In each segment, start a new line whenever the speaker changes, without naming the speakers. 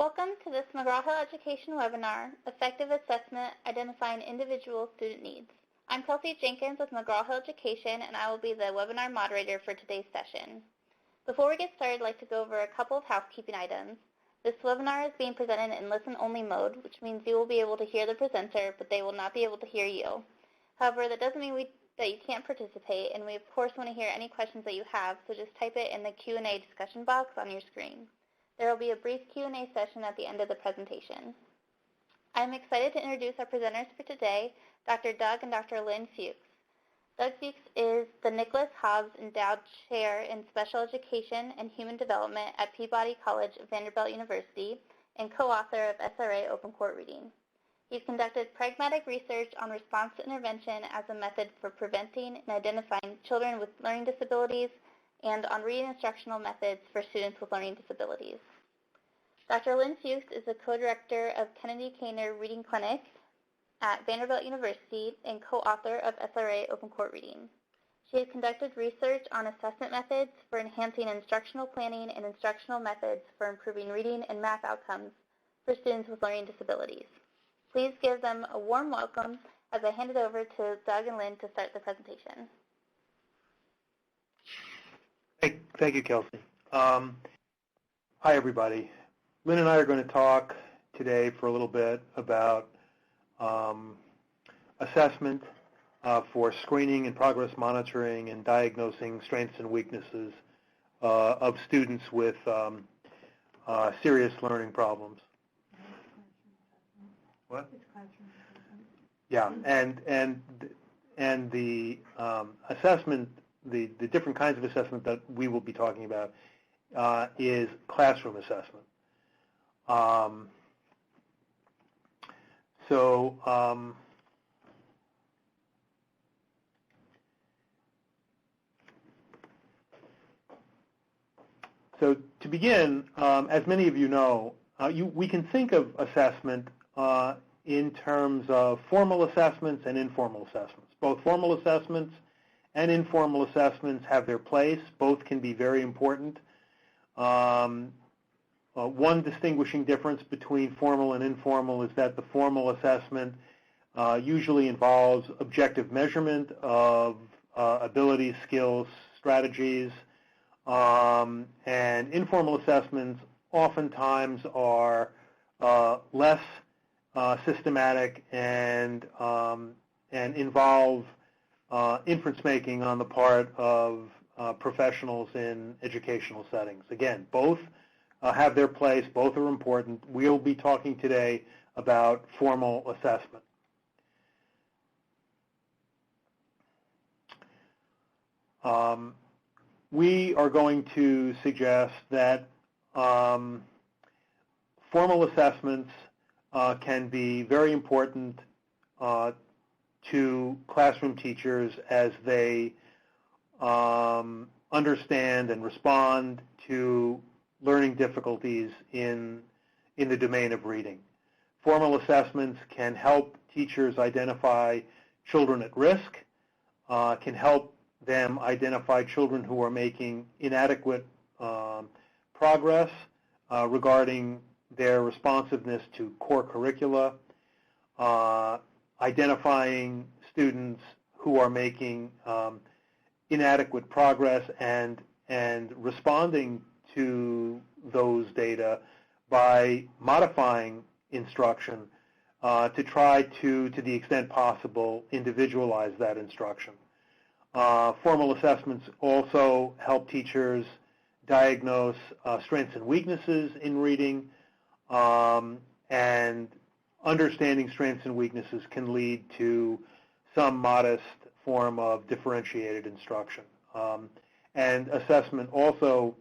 Welcome to this McGraw-Hill Education webinar, Effective Assessment, Identifying Individual Student Needs. I'm Kelsey Jenkins with McGraw-Hill Education, and I will be the webinar moderator for today's session. Before we get started, I'd like to go over a couple of housekeeping items. This webinar is being presented in listen-only mode, which means you will be able to hear the presenter, but they will not be able to hear you. However, that doesn't mean that you can't participate, and we of course want to hear any questions that you have, so just type it in the Q&A discussion box on your screen. There will be a brief Q&A session at the end of the presentation. I'm excited to introduce our presenters for today, Dr. Doug and Dr. Lynn Fuchs. Doug Fuchs is the Nicholas Hobbs Endowed Chair in Special Education and Human Development at Peabody College of Vanderbilt University and co-author of SRA Open Court Reading. He's conducted pragmatic research on response to intervention as a method for preventing and identifying children with learning disabilities and on reading instructional methods for students with learning disabilities. Dr. Lynn Fuchs is the co-director of Kennedy Kaner Reading Clinic at Vanderbilt University and co-author of SRA Open Court Reading. She has conducted research on assessment methods for enhancing instructional planning and instructional methods for improving reading and math outcomes for students with learning disabilities. Please give them a warm welcome as I hand it over to Doug and Lynn to start the presentation.
Thank you, Kelsey. Hi, everybody. Lynn and I are going to talk today for a little bit about assessment for screening and progress monitoring and diagnosing strengths and weaknesses of students with serious learning problems. What? Yeah, and the assessment. The different kinds of assessment that we will be talking about is classroom assessment. So to begin, as many of you know, we can think of assessment in terms of formal assessments and informal assessments. Both formal assessments and informal assessments have their place. Both can be very important. One distinguishing difference between formal and informal is that the formal assessment usually involves objective measurement of abilities, skills, strategies, and informal assessments oftentimes are less systematic and involve inference making on the part of professionals in educational settings. Again, both have their place, both are important. We'll be talking today about formal assessment. We are going to suggest that formal assessments can be very important to classroom teachers as they understand and respond to learning difficulties in the domain of reading. Formal assessments can help teachers identify children at risk, can help them identify children who are making inadequate progress regarding their responsiveness to core curricula, identifying students who are making inadequate progress and responding to those data by modifying instruction to try to the extent possible, individualize that instruction. Formal assessments also help teachers diagnose strengths and weaknesses in reading, and understanding strengths and weaknesses can lead to some modest form of differentiated instruction. And assessment also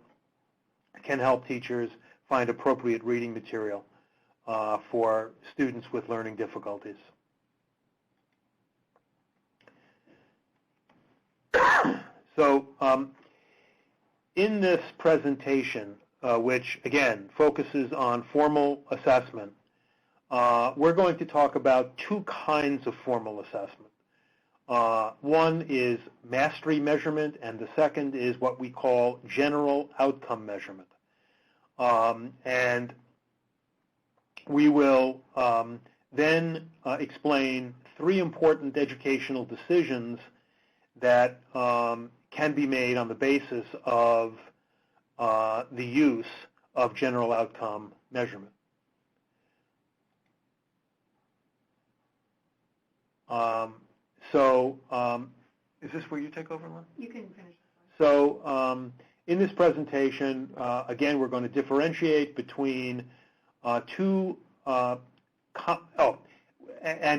can help teachers find appropriate reading material for students with learning difficulties. So in this presentation, which again focuses on formal assessment, we're going to talk about two kinds of formal assessment. One is mastery measurement, and the second is what we call general outcome measurement. And we will then explain 3 important educational decisions that can be made on the basis of the use of general outcome measurement. Is this where you take over, Lynn?
You can finish.
So in this presentation, again, we're going to differentiate between and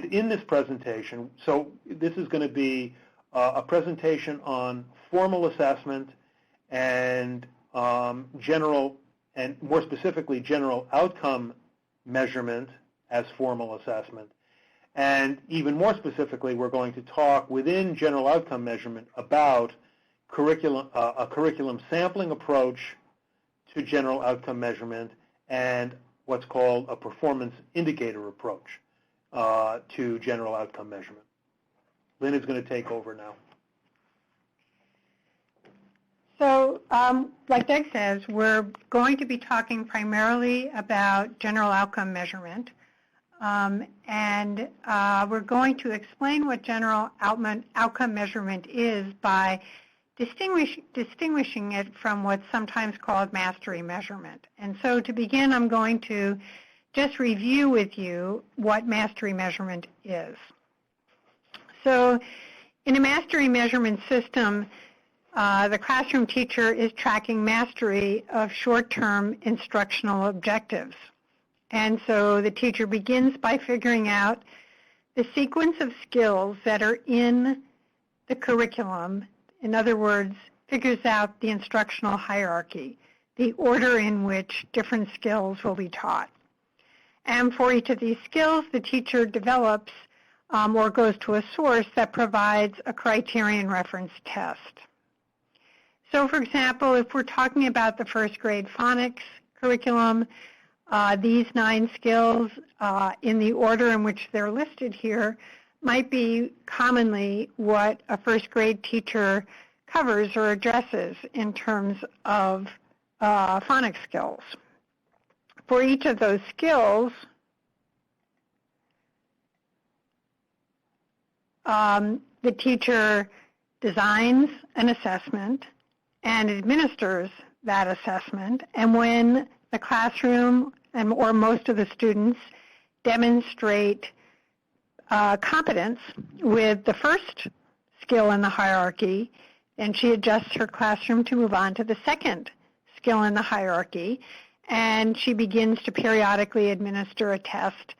in this presentation, so this is going to be a presentation on formal assessment and general, and more specifically, general outcome measurement as formal assessment. And even more specifically, we're going to talk within general outcome measurement about a curriculum sampling approach to general outcome measurement and what's called a performance indicator approach to general outcome measurement. Lynn is going to take over now.
So, like Doug says, we're going to be talking primarily about general outcome measurement. We're going to explain what general outcome measurement is by distinguishing it from what's sometimes called mastery measurement. And so to begin, I'm going to just review with you what mastery measurement is. So in a mastery measurement system, the classroom teacher is tracking mastery of short-term instructional objectives. And so the teacher begins by figuring out the sequence of skills that are in the curriculum. In other words, figures out the instructional hierarchy, the order in which different skills will be taught. And for each of these skills, the teacher develops or goes to a source that provides a criterion reference test. So for example, if we're talking about the first grade phonics curriculum, these 9 skills in the order in which they're listed here might be commonly what a first grade teacher covers or addresses in terms of phonics skills. For each of those skills, the teacher designs an assessment and administers that assessment, and when the classroom or most of the students demonstrate competence with the first skill in the hierarchy, and she adjusts her classroom to move on to the second skill in the hierarchy, and she begins to periodically administer a test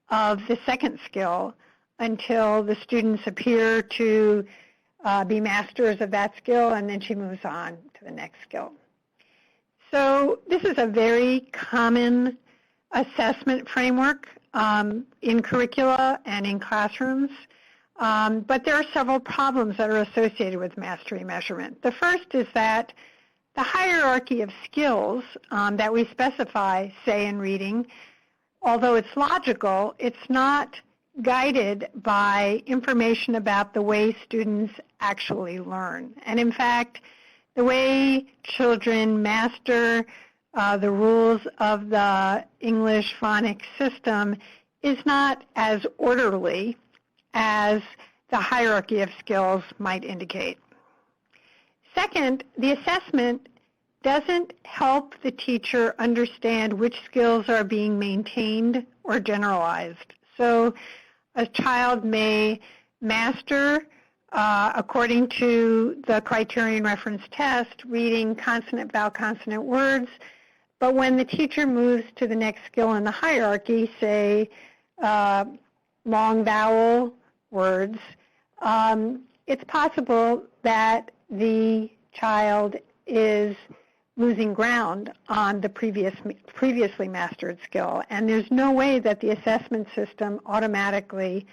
of the second skill until the students appear to be masters of that skill, and then she moves on to the next skill. So this is a very common assessment framework in curricula and in classrooms, but there are several problems that are associated with mastery measurement. The first is that the hierarchy of skills that we specify, say in reading, although it's logical, it's not guided by information about the way students actually learn. And in fact, the way children master the rules of the English phonics system is not as orderly as the hierarchy of skills might indicate. Second, the assessment doesn't help the teacher understand which skills are being maintained or generalized. So a child may master, according to the criterion reference test, reading consonant, vowel, consonant words, but when the teacher moves to the next skill in the hierarchy, say long vowel words, it's possible that the child is losing ground on the previously mastered skill, and there's no way that the assessment system automatically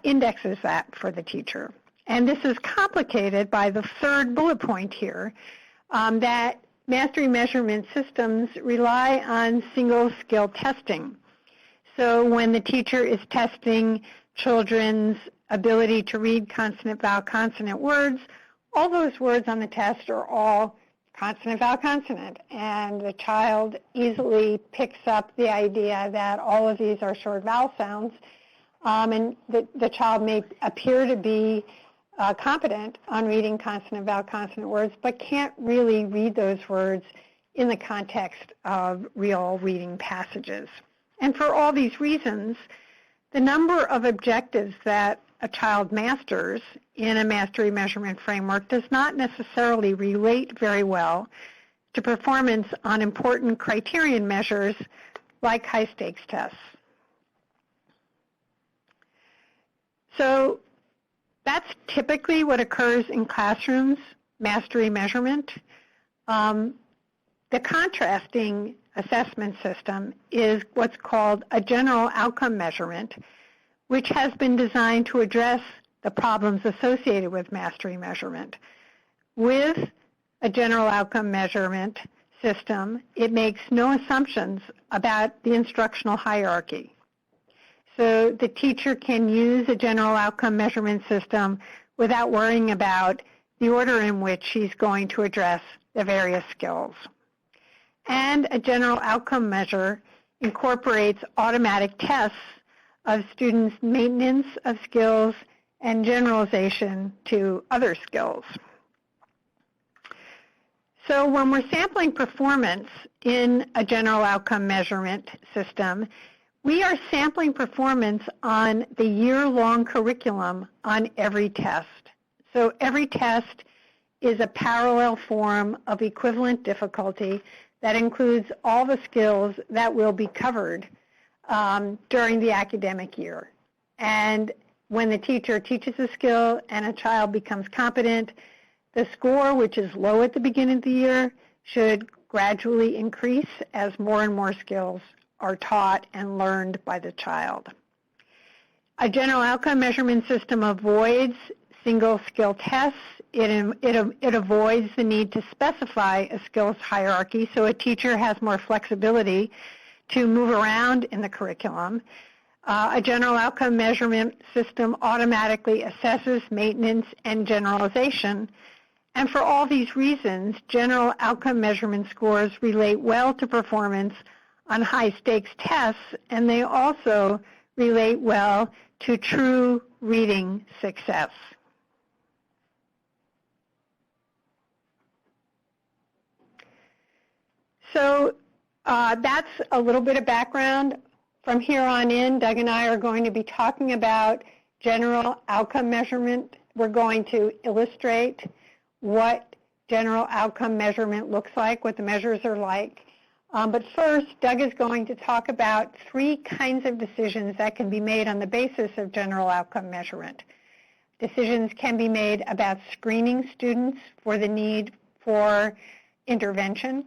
indexes that for the teacher. And this is complicated by the third bullet point here, that mastery measurement systems rely on single skill testing. So when the teacher is testing children's ability to read consonant, vowel, consonant words, all those words on the test are all consonant, vowel, consonant, and the child easily picks up the idea that all of these are short vowel sounds, and the child may appear to be competent on reading consonant, vowel, consonant words, but can't really read those words in the context of real reading passages. And for all these reasons, the number of objectives that a child masters in a mastery measurement framework does not necessarily relate very well to performance on important criterion measures like high-stakes tests. So that's typically what occurs in classrooms, mastery measurement. The contrasting assessment system is what's called a general outcome measurement, which has been designed to address the problems associated with mastery measurement. With a general outcome measurement system, it makes no assumptions about the instructional hierarchy. So the teacher can use a general outcome measurement system without worrying about the order in which she's going to address the various skills. And a general outcome measure incorporates automatic tests of students' maintenance of skills and generalization to other skills. So when we're sampling performance in a general outcome measurement system, we are sampling performance on the year-long curriculum on every test. So every test is a parallel form of equivalent difficulty that includes all the skills that will be covered during the academic year. And when the teacher teaches a skill and a child becomes competent, the score, which is low at the beginning of the year, should gradually increase as more and more skills are taught and learned by the child. A general outcome measurement system avoids single skill tests. It avoids the need to specify a skills hierarchy, so a teacher has more flexibility to move around in the curriculum. A general outcome measurement system automatically assesses maintenance and generalization. And for all these reasons, general outcome measurement scores relate well to performance on high-stakes tests, and they also relate well to true reading success. So that's a little bit of background. From here on in, Doug and I are going to be talking about general outcome measurement. We're going to illustrate what general outcome measurement looks like, what the measures are like. But first, Doug is going to talk about 3 kinds of decisions that can be made on the basis of general outcome measurement. Decisions can be made about screening students for the need for intervention.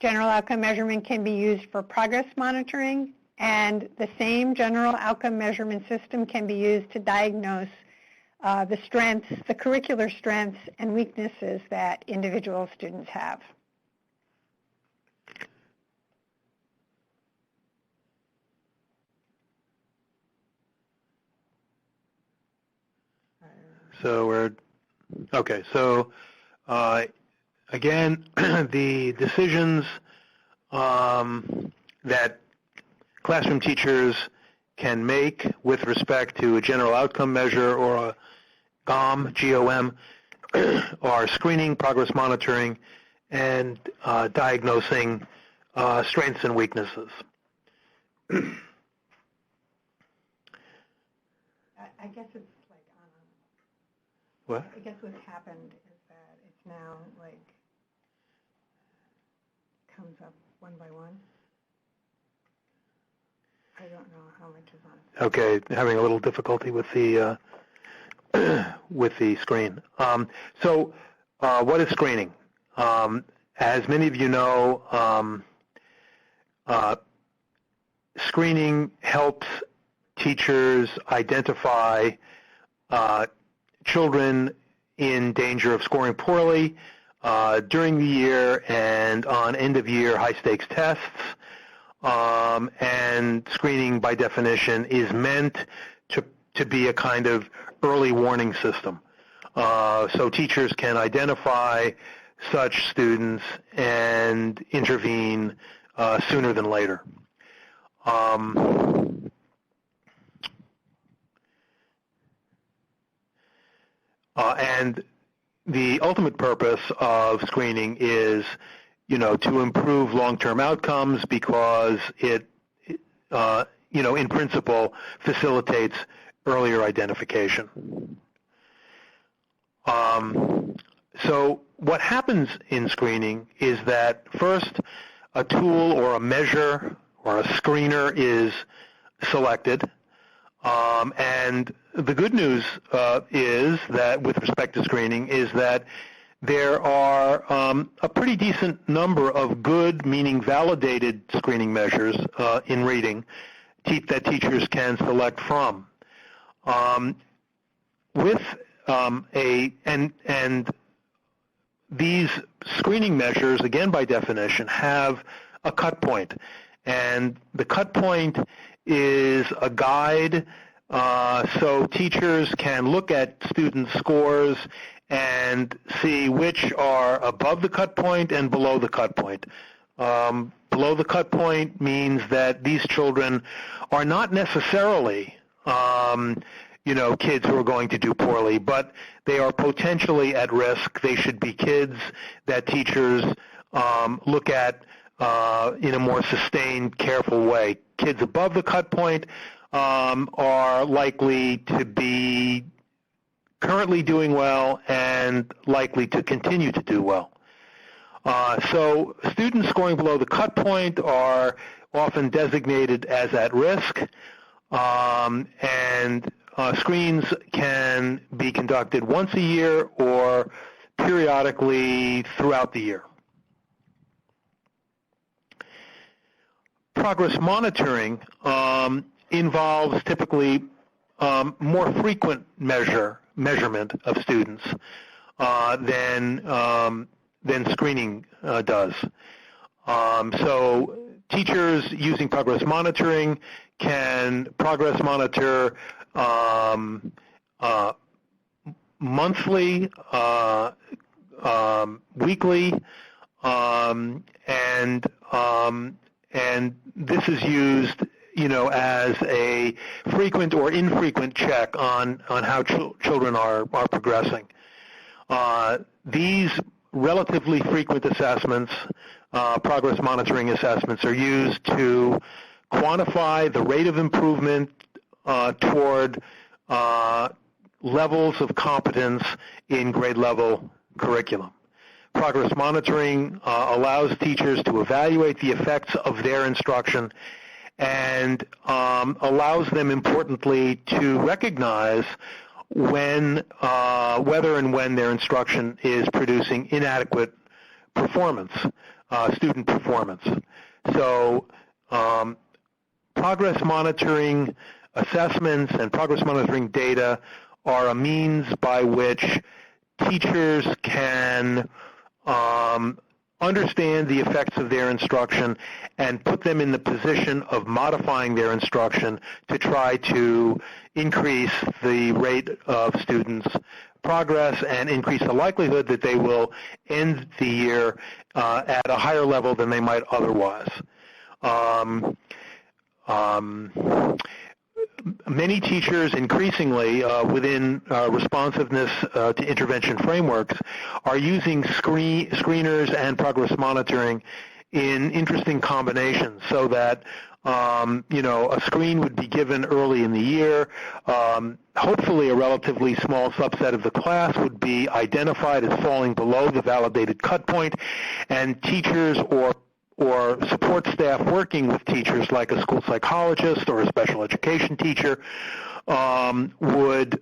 General outcome measurement can be used for progress monitoring, and the same general outcome measurement system can be used to diagnose the strengths, the curricular strengths and weaknesses that individual students have.
So again, the decisions that classroom teachers can make with respect to a general outcome measure or a GOM, G-O-M, are screening, progress monitoring, and diagnosing strengths and weaknesses.
I guess it's like
what?
I guess what's happened is that it's now like comes up one by one. I don't know how much is on.
Okay, having a little difficulty with the screen. So what is screening? As many of you know, screening helps teachers identify children in danger of scoring poorly during the year and on end-of-year high-stakes tests. And screening, by definition, is meant to be a kind of early warning system. So teachers can identify such students and intervene sooner than later. And the ultimate purpose of screening is, to improve long-term outcomes because it, in principle, facilitates earlier identification. So what happens in screening is that first a tool or a measure or a screener is selected. And the good news is that with respect to screening is that there are a pretty decent number of good, meaning validated screening measures in reading that teachers can select from. And these screening measures, again by definition, have a cut point. And the cut point is a guide so teachers can look at students' scores and see which are above the cut point and below the cut point. Below the cut point means that these children are not necessarily kids who are going to do poorly, but they are potentially at risk. They should be kids that teachers look at in a more sustained, careful way. Kids above the cut point are likely to be currently doing well and likely to continue to do well. So students scoring below the cut point are often designated as at risk, and screens can be conducted once a year or periodically throughout the year. Progress monitoring involves typically more frequent measurement of students than screening does. So teachers using progress monitoring can progress monitor monthly, weekly, and this is used, as a frequent or infrequent check on how children are progressing. These relatively frequent assessments, progress monitoring assessments, are used to quantify the rate of improvement toward levels of competence in grade level curriculum. Progress monitoring allows teachers to evaluate the effects of their instruction and allows them, importantly, to recognize whether and when their instruction is producing inadequate performance, student performance. So progress monitoring assessments and progress monitoring data are a means by which teachers can understand the effects of their instruction and put them in the position of modifying their instruction to try to increase the rate of students' progress and increase the likelihood that they will end the year at a higher level than they might otherwise. Many teachers increasingly within responsiveness to intervention frameworks are using screeners and progress monitoring in interesting combinations so that a screen would be given early in the year. Hopefully a relatively small subset of the class would be identified as falling below the validated cut point, and teachers or support staff working with teachers like a school psychologist or a special education teacher would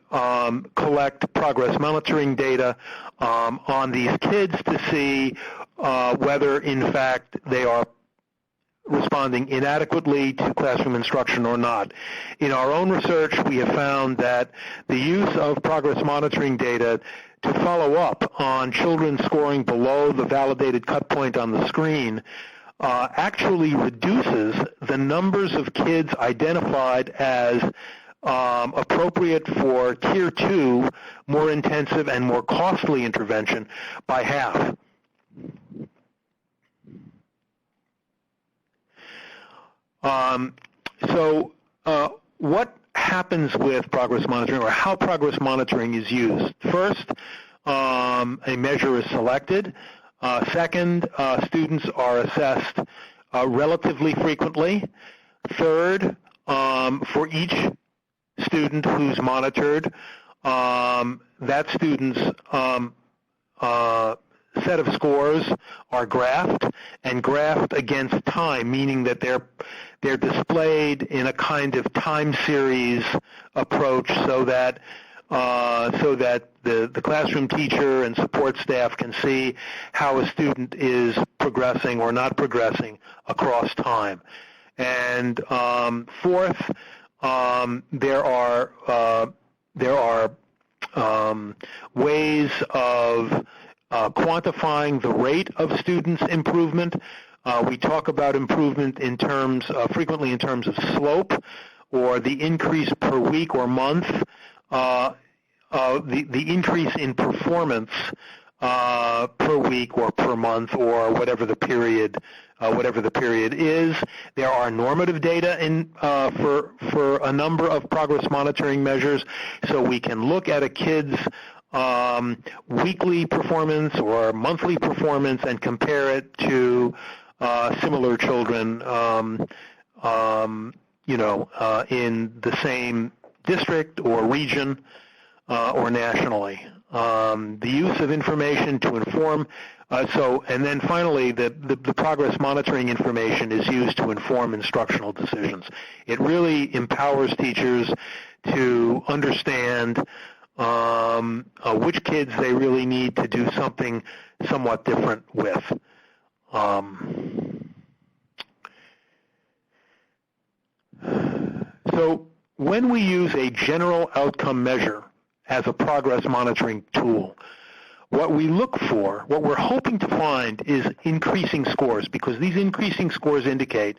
collect progress monitoring data on these kids to see whether, in fact, they are responding inadequately to classroom instruction or not. In our own research, we have found that the use of progress monitoring data to follow up on children scoring below the validated cut point on the screen actually reduces the numbers of kids identified as appropriate for Tier 2, more intensive and more costly intervention by half. What happens with progress monitoring, or how progress monitoring is used? First, a measure is selected. Second, students are assessed relatively frequently. Third, for each student who's monitored, that student's set of scores are graphed and graphed against time, meaning that they're displayed in a kind of time series approach so that the classroom teacher and support staff can see how a student is progressing or not progressing across time. And fourth, there are ways of quantifying the rate of students' improvement. We talk about improvement in terms, frequently in terms of slope, or the increase per week or month, the increase in performance per week or per month, or whatever the period is. There are normative data for a number of progress monitoring measures, so we can look at a kid's weekly performance or monthly performance and compare it to similar children, in the same district or region or nationally. The use of information to inform. And then finally, the progress monitoring information is used to inform instructional decisions. It really empowers teachers to understand which kids they really need to do something somewhat different with. So when we use a general outcome measure as a progress monitoring tool, what we look for, what we're hoping to find, is increasing scores, because these increasing scores indicate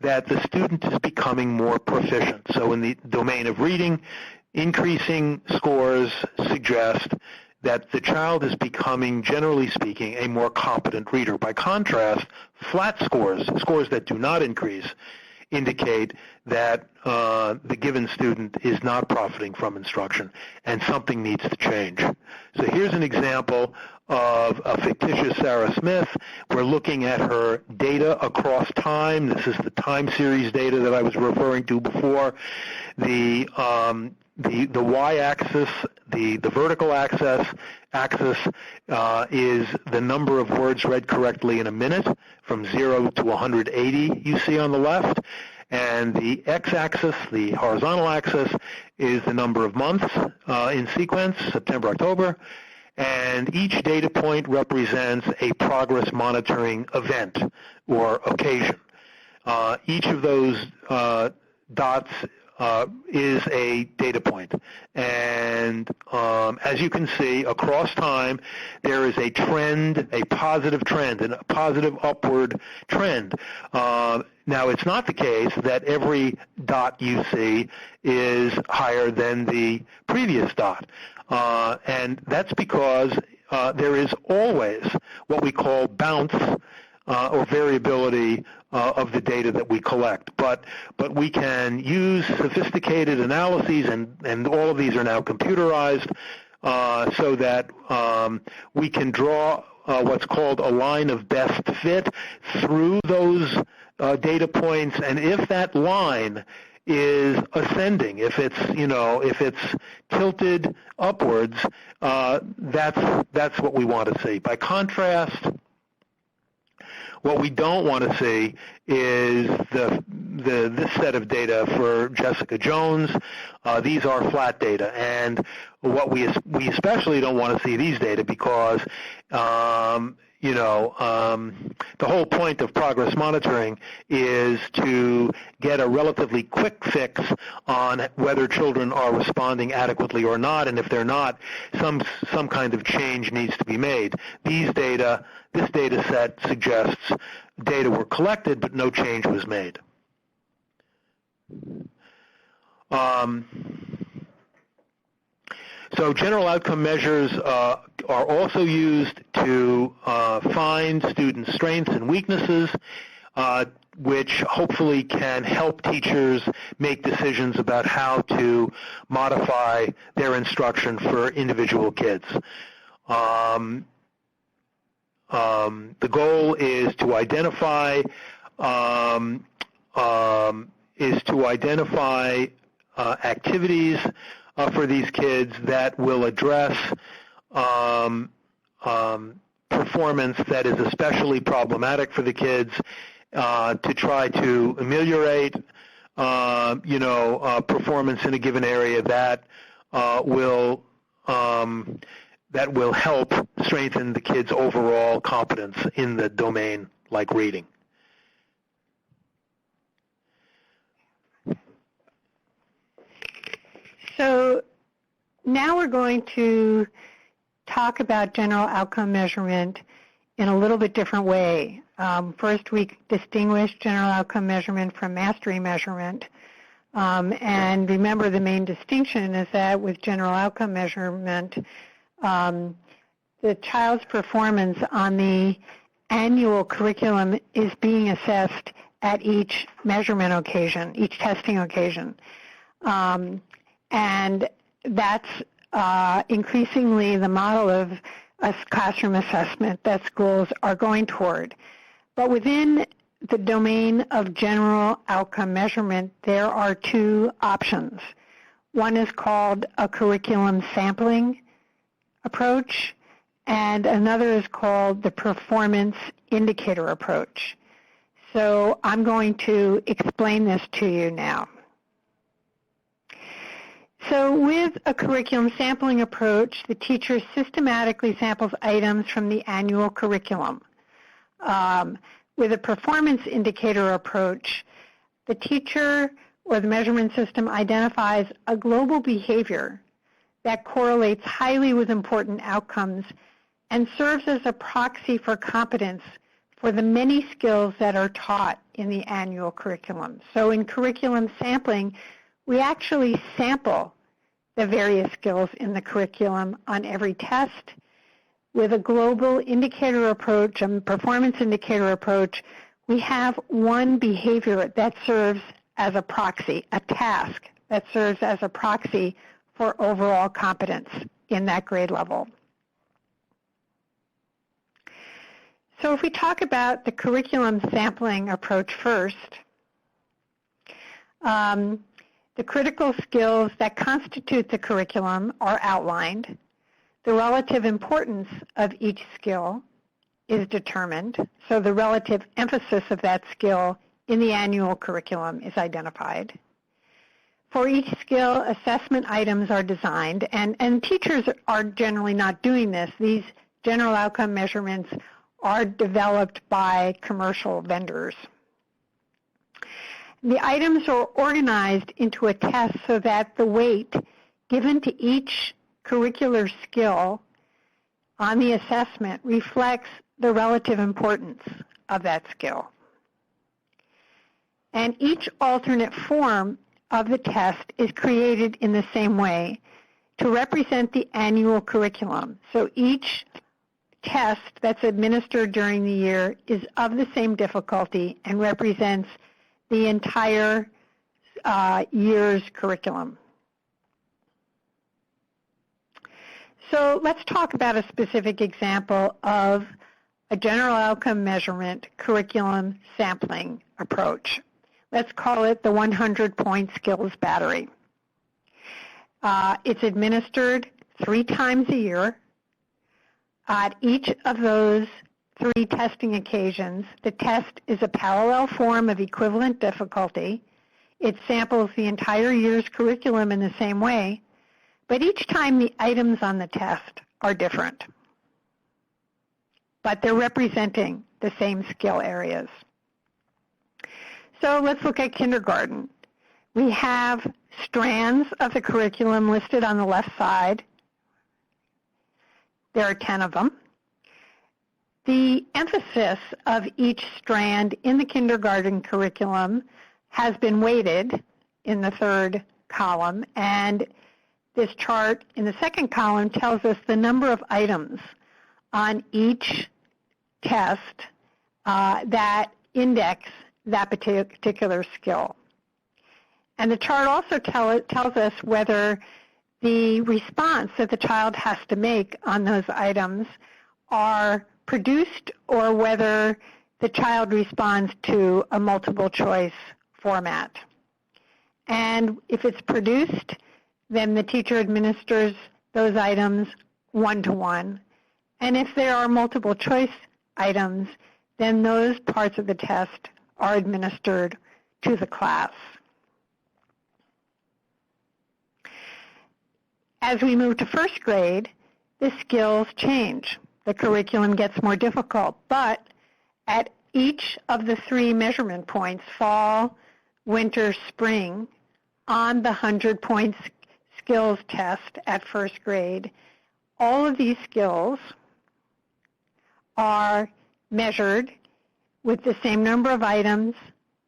that the student is becoming more proficient. So in the domain of reading, increasing scores suggest that the child is becoming, generally speaking, a more competent reader. By contrast, flat scores, scores that do not increase, indicate that the given student is not profiting from instruction and something needs to change. So here's an example of a fictitious Sarah Smith. We're looking at her data across time. This is the time series data that I was referring to before. The y-axis, the vertical axis is the number of words read correctly in a minute, from 0 to 180 you see on the left. And the x-axis, the horizontal axis, is the number of months in sequence, September, October. And each data point represents a progress monitoring event or occasion. Each of those dots is a data point. And as you can see, across time, there is a trend, a positive trend, and a positive upward trend. Now, it's not the case that every dot you see is higher than the previous dot. And that's because there is always what we call bounce or variability of the data that we collect. But we can use sophisticated analyses, and all of these are now computerized, so that we can draw what's called a line of best fit through those data points. And if that line is ascending, if it's tilted upwards, that's what we want to see. By contrast, what we don't want to see is this set of data for Jessica Jones. These are flat data, and what we especially don't want to see these data because the whole point of progress monitoring is to get a relatively quick fix on whether children are responding adequately or not, and if they're not, some kind of change needs to be made. This data set suggests data were collected, but no change was made. So general outcome measures are also used to find students' strengths and weaknesses, which hopefully can help teachers make decisions about how to modify their instruction for individual kids. The goal is to identify activities for these kids that will address performance that is especially problematic for the kids, to try to ameliorate, performance in a given area that will help strengthen the kids' overall competence in the domain like reading.
So now we're going to talk about general outcome measurement in a little bit different way. First, we distinguished general outcome measurement from mastery measurement. And remember, the main distinction is that with general outcome measurement, the child's performance on the annual curriculum is being assessed at each measurement occasion, each testing occasion. And that's increasingly the model of a classroom assessment that schools are going toward. But within the domain of general outcome measurement, there are two options. One is called a curriculum sampling approach, and another is called the performance indicator approach. So I'm going to explain this to you now. So with a curriculum sampling approach, the teacher systematically samples items from the annual curriculum. With a performance indicator approach, the teacher or the measurement system identifies a global behavior that correlates highly with important outcomes and serves as a proxy for competence for the many skills that are taught in the annual curriculum. So in curriculum sampling, we actually sample the various skills in the curriculum on every test. With a global indicator approach, a performance indicator approach, we have one behavior that serves as a proxy, a task that serves as a proxy for overall competence in that grade level. So if we talk about the curriculum sampling approach first, the critical skills that constitute the curriculum are outlined. The relative importance of each skill is determined, so the relative emphasis of that skill in the annual curriculum is identified. For each skill, assessment items are designed, and teachers are generally not doing this. These general outcome measurements are developed by commercial vendors. The items are organized into a test so that the weight given to each curricular skill on the assessment reflects the relative importance of that skill. And each alternate form of the test is created in the same way to represent the annual curriculum. So each test that's administered during the year is of the same difficulty and represents the entire year's curriculum. So let's talk about a specific example of a general outcome measurement curriculum sampling approach. Let's call it the 100-point skills battery. It's administered 3 times a year. At each of those 3 testing occasions, the test is a parallel form of equivalent difficulty. It samples the entire year's curriculum in the same way, but each time the items on the test are different. But they're representing the same skill areas. So let's look at kindergarten. We have strands of the curriculum listed on the left side. There are 10 of them. The emphasis of each strand in the kindergarten curriculum has been weighted in the 3rd column, and this chart in the second column tells us the number of items on each test that index that particular skill. And the chart also tells us whether the response that the child has to make on those items are produced or whether the child responds to a multiple choice format. And if it's produced, then the teacher administers those items one-to-one. And if there are multiple choice items, then those parts of the test are administered to the class. As we move to first grade, the skills change. The curriculum gets more difficult, but at each of the 3 measurement points, fall, winter, spring, on the 100-point skills test at first grade, all of these skills are measured with the same number of items,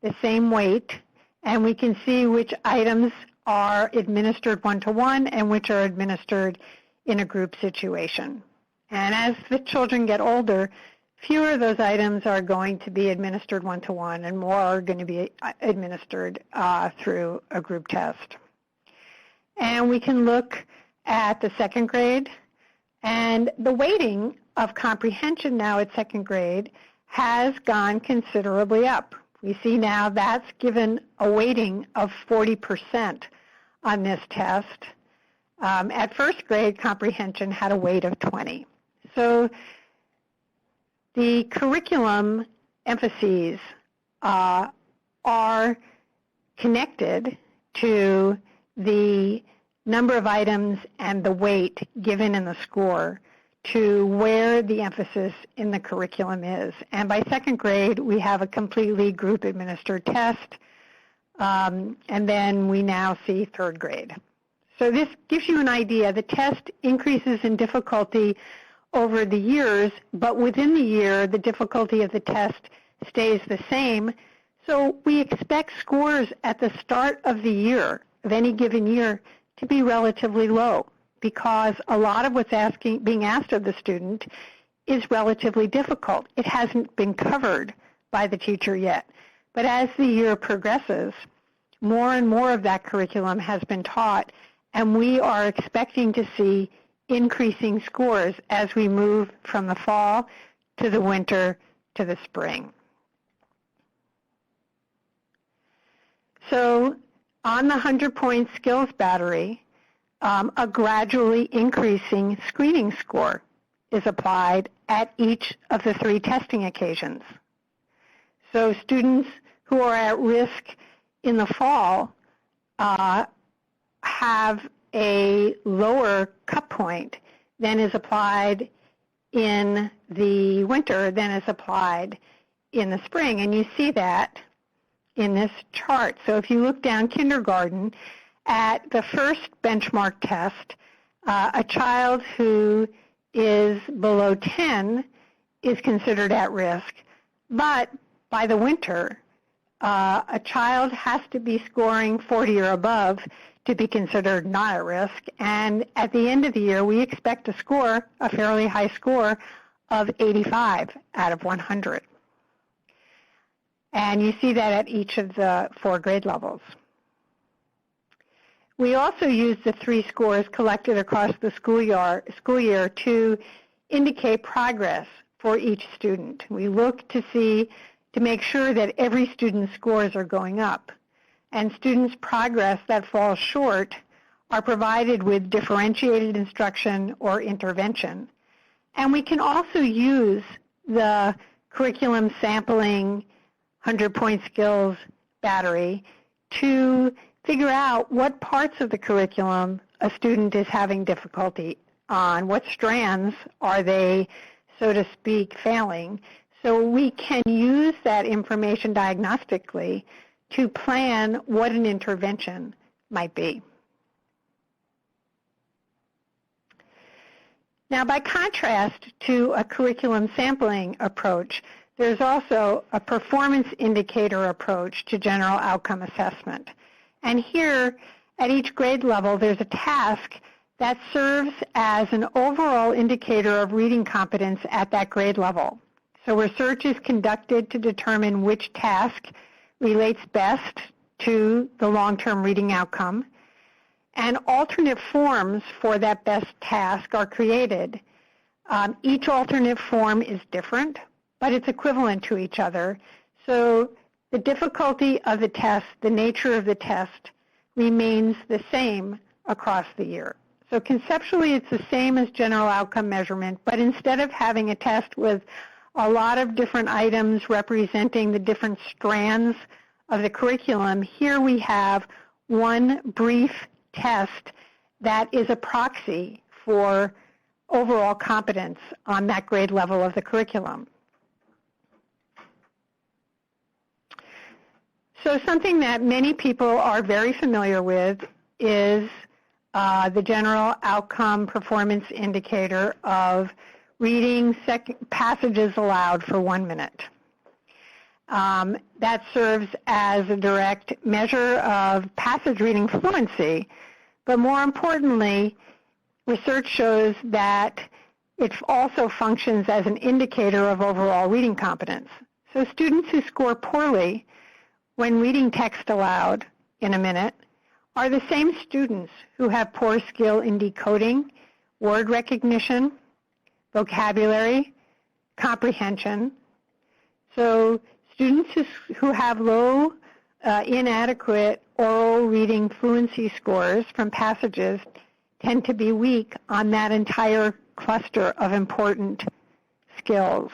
the same weight, and we can see which items are administered one-to-one and which are administered in a group situation. And as the children get older, fewer of those items are going to be administered one-to-one and more are going to be administered through a group test. And we can look at the second grade, and the weighting of comprehension now at second grade has gone considerably up. We see now that's given a weighting of 40% on this test. At first grade, comprehension had a weight of 20. So the curriculum emphases are connected to the number of items and the weight given in the score to where the emphasis in the curriculum is. And by second grade, we have a completely group-administered test, and then we now see third grade. So this gives you an idea. The test increases in difficulty over the years, but within the year, the difficulty of the test stays the same. So we expect scores at the start of the year, of any given year, to be relatively low, because a lot of what's being asked of the student is relatively difficult. It hasn't been covered by the teacher yet. But as the year progresses, more and more of that curriculum has been taught, and we are expecting to see increasing scores as we move from the fall to the winter to the spring. So on the 100-point skills battery, a gradually increasing screening score is applied at each of the 3 testing occasions. So students who are at risk in the fall have a lower cut point than is applied in the winter than is applied in the spring. And you see that in this chart. So if you look down kindergarten, at the first benchmark test, a child who is below 10 is considered at risk, but by the winter, a child has to be scoring 40 or above to be considered not at risk, and at the end of the year, we expect to score a fairly high score of 85 out of 100. And you see that at each of the 4 grade levels. We also use the 3 scores collected across the school year to indicate progress for each student. We look to make sure that every student's scores are going up, and students' progress that falls short are provided with differentiated instruction or intervention. And we can also use the curriculum sampling 100-point skills battery to figure out what parts of the curriculum a student is having difficulty on, what strands are they, so to speak, failing. So we can use that information diagnostically to plan what an intervention might be. Now, by contrast to a curriculum sampling approach, there's also a performance indicator approach to general outcome assessment. And here, at each grade level, there's a task that serves as an overall indicator of reading competence at that grade level. So research is conducted to determine which task relates best to the long-term reading outcome, and alternate forms for that best task are created. Each alternate form is different, but it's equivalent to each other. So the difficulty of the test, the nature of the test, remains the same across the year. So conceptually, it's the same as general outcome measurement, but instead of having a test with a lot of different items representing the different strands of the curriculum, here we have one brief test that is a proxy for overall competence on that grade level of the curriculum. So something that many people are very familiar with is the general outcome performance indicator of reading passages aloud for 1 minute. That serves as a direct measure of passage reading fluency, but more importantly, research shows that it also functions as an indicator of overall reading competence. So students who score poorly when reading text aloud in a minute are the same students who have poor skill in decoding, word recognition, vocabulary, comprehension. So students who have low, inadequate oral reading fluency scores from passages tend to be weak on that entire cluster of important skills.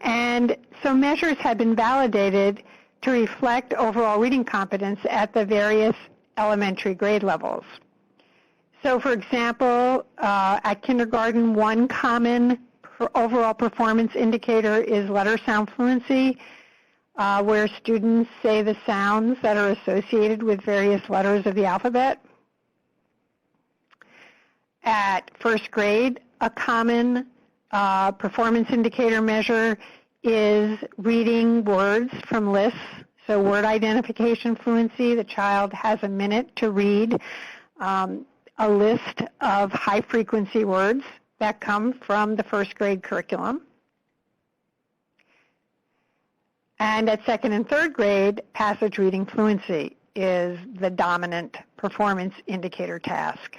And so measures have been validated to reflect overall reading competence at the various elementary grade levels. So for example, at kindergarten, one common overall performance indicator is letter sound fluency, where students say the sounds that are associated with various letters of the alphabet. At first grade, a common performance indicator measure is reading words from lists. So word identification fluency, the child has a minute to read a list of high-frequency words that come from the first grade curriculum. And at second and third grade, passage reading fluency is the dominant performance indicator task.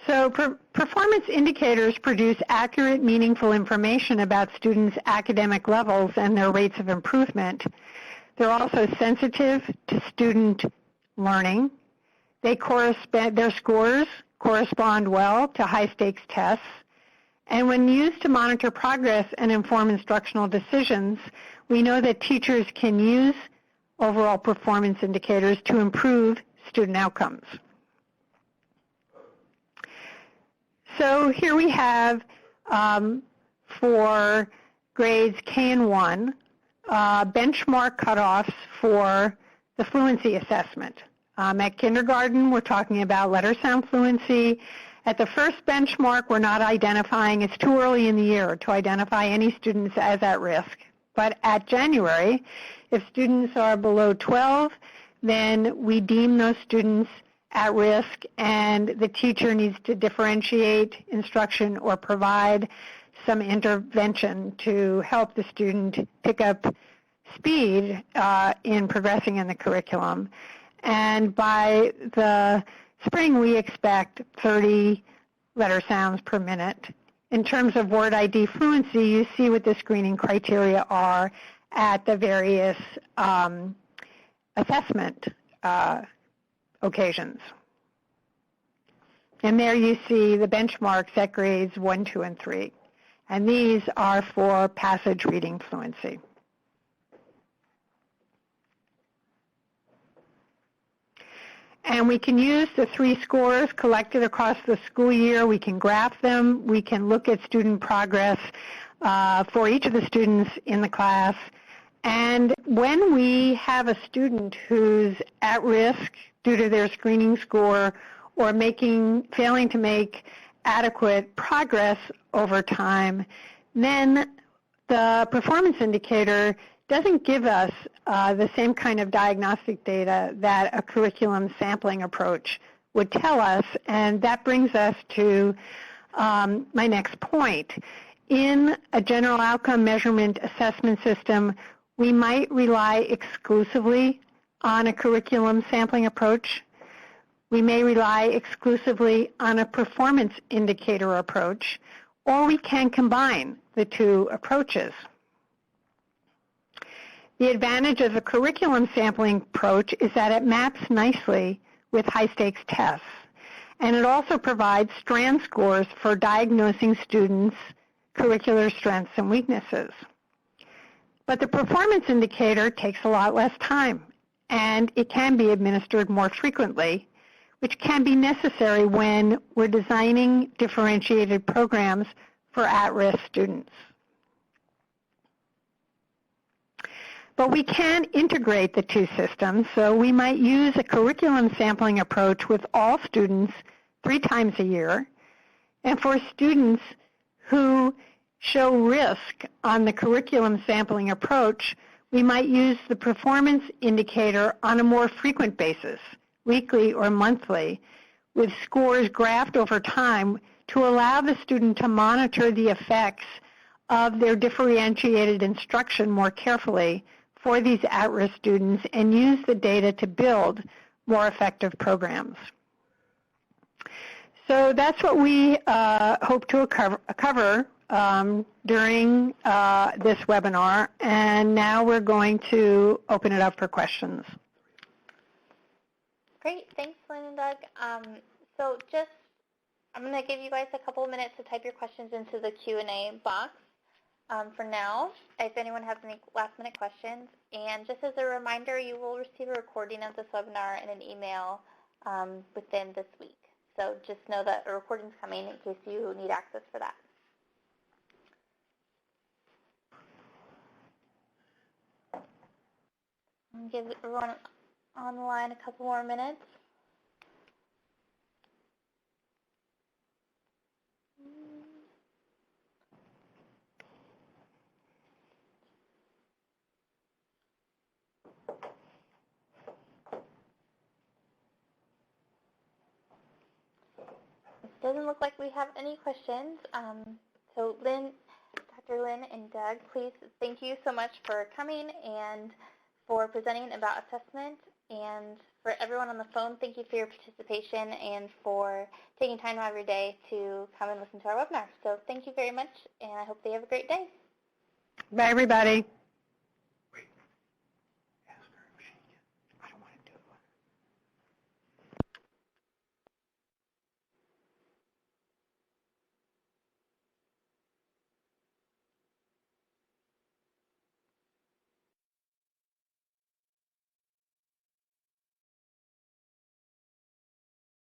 So performance indicators produce accurate, meaningful information about students' academic levels and their rates of improvement. They're also sensitive to student learning. Their scores correspond well to high-stakes tests. And when used to monitor progress and inform instructional decisions, we know that teachers can use overall performance indicators to improve student outcomes. So here we have, for grades K and 1, benchmark cutoffs for the fluency assessment. At kindergarten, we're talking about letter sound fluency. At the first benchmark, we're not identifying, it's too early in the year to identify any students as at risk. But at January, if students are below 12, then we deem those students at risk, and the teacher needs to differentiate instruction or provide some intervention to help the student pick up speed in progressing in the curriculum. And by the spring, we expect 30 letter sounds per minute. In terms of word ID fluency, you see what the screening criteria are at the various assessment occasions. And there you see the benchmarks at grades 1, 2, and 3. And these are for passage reading fluency. And we can use the 3 scores collected across the school year. We can graph them. We can look at student progress for each of the students in the class. And when we have a student who's at risk due to their screening score or failing to make adequate progress over time, then the performance indicator doesn't give us the same kind of diagnostic data that a curriculum sampling approach would tell us, and that brings us to my next point. In a general outcome measurement assessment system, we might rely exclusively on a curriculum sampling approach. We may rely exclusively on a performance indicator approach, or we can combine the two approaches. The advantage of the curriculum sampling approach is that it maps nicely with high-stakes tests, and it also provides strand scores for diagnosing students' curricular strengths and weaknesses. But the performance indicator takes a lot less time, and it can be administered more frequently, which can be necessary when we're designing differentiated programs for at-risk students. But we can integrate the two systems, so we might use a curriculum sampling approach with all students 3 times a year, and for students who show risk on the curriculum sampling approach, we might use the performance indicator on a more frequent basis, weekly or monthly, with scores graphed over time to allow the student to monitor the effects of their differentiated instruction more carefully for these at-risk students and use the data to build more effective programs. So that's what we hope to cover during this webinar, and now we're going to open it up for questions.
Great, thanks, Lynn and Doug. I'm going to give you guys a couple of minutes to type your questions into the Q&A box for now, if anyone has any last-minute questions. And just as a reminder, you will receive a recording of this webinar in an email within this week. So just know that a recording is coming in case you need access for that. I'll give everyone on the line a couple more minutes. It doesn't look like we have any questions. So Lynn, Dr. Lynn and Doug, please, thank you so much for coming and for presenting about assessment. And for everyone on the phone, thank you for your participation and for taking time out of your day to come and listen to our webinar. So thank you very much, and I hope they have a great day.
Bye, everybody.